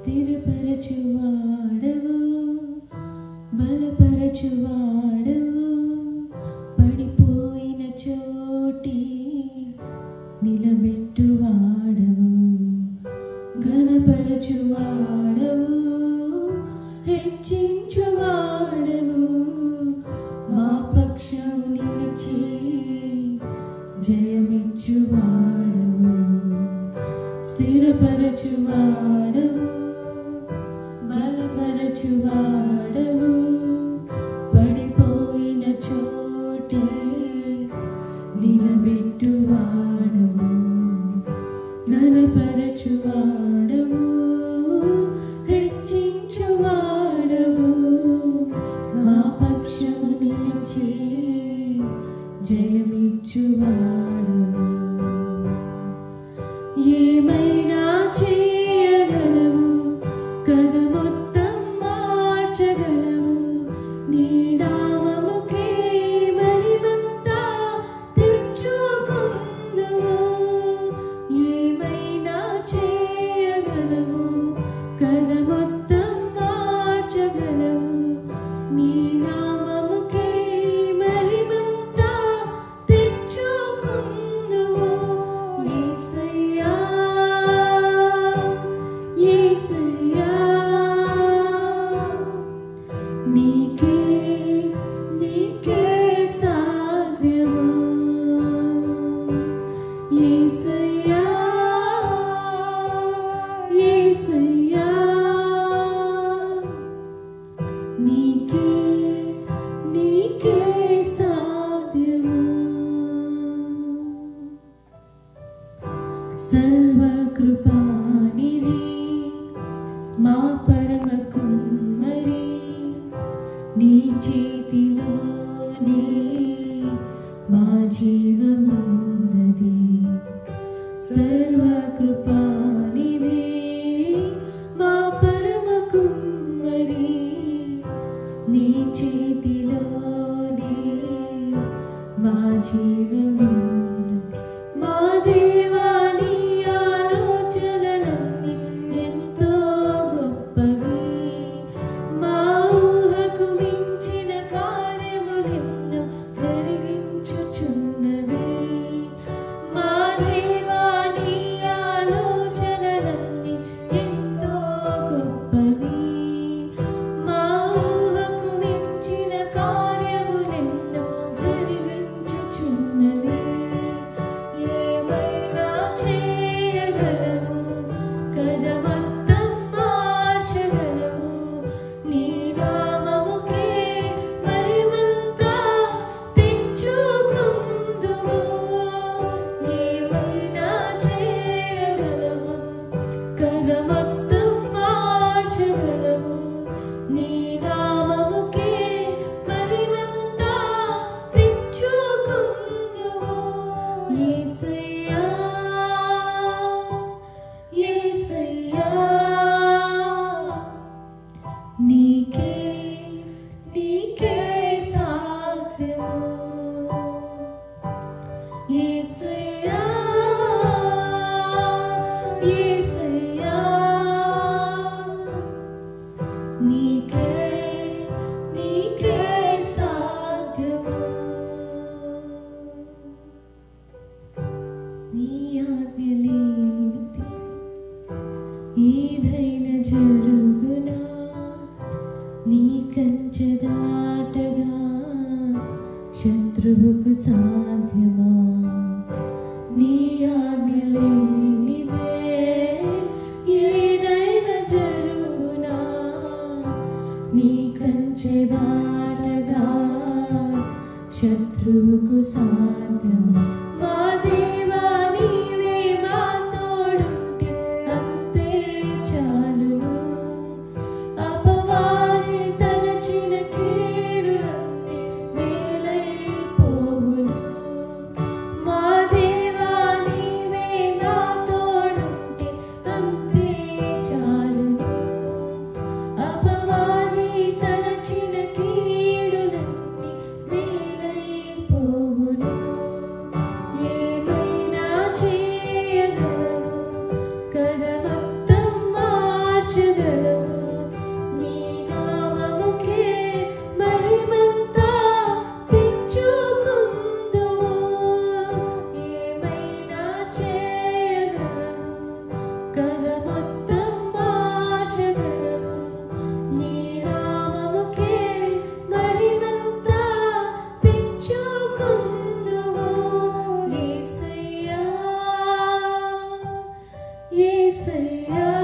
స్థిరపరచువాడవు, బలపరచువాడవు, పడిపోయిన చోటి నిలబెట్టువాడవు, ఘనపరచువాడవు, హెచ్చించువాడవు, మా పక్షము నిలిచి జయమిచ్చువాడవు, స్థిరపరచువాడవు, బలపరచువాడవు, పడిపోయిన చోటే నిలబెట్టువాడవు, ఘనపరచువాడవు, హెచ్చించువాడవు, మా పక్షము నిలిచి జయమిచ్చువాడవు. ఏమైనా చేయగలవు, కథ మొత్తం మార్చగలవు, నీ నామముకే మహిమంతా తెచ్చుకుందువు. ఏమైనా చేయగలవు, కథ మొత్తం మార్చగలవు, నీ నామముకే మహిమంతా తెచ్చుకుందువు. యేసయ్యా, యేసయ్యా, నీకే నీకే సాధ్యము. యేసయ్యా, యేసయ్యా, నీకే నీకే సాధ్యము. సర్వకృపానిధి మా పరమ కుమ్మరి, నీ చేతిలోనే మా జీవమున్నది. సర్వకృపానిధి మా పరమ కుమ్మరి, నీ చేతిలోనే మా జీవమున్నది. మా దేవా, నీ ఆలోచనలన్నీ ఎంతో గొప్పవి, మా ఊహకు మించిన కార్యములెన్నో జరిగించుచున్నవి. మా దేవా, నీ ఆలోచనలన్నీ ఎంతో గొప్పవి, మా ఊహకు మించిన కార్యములెన్నో జరిగించుచున్నవి. ఏమైనా చేయగలవు, కథ మొత్తం మార్చగలవు, నీ నామముకే మహిమంతా తెచ్చుకుందువు. ఏమైనా చేయగలవు, కథ మొత్తం మార్చగలవు, నీ నామముకే మహిమంతా తెచ్చుకుందువు. యేసయ్యా, యేసయ్యా, నీకే నీకే సాధ్యము. యేసయ్యా, యేసయ్యా, నీకే నీకే సాధ్యము. నీ ఆజ్ఞ లేనిది ఏదైనా జరుగునా, నీ కంచె దాటగా శత్రువుకు సాధ్యమా. నీ ఆజ్ఞ లేనిదే ఏదైనా జరుగునా, నీ కంచె దాటగా శత్రువుకు సాధ్యమా. మా దేవా, నీవే మా తోడుంటే అంతే చాలును. అపవాది తలచిన కీడులన్నీ మేలైపోవును. మా దేవా, నీవే నా తోడుంటే అంతే చాలును. అపవాది తలచిన కీడులన్నీ మేలైపోవును. యేసయ్యా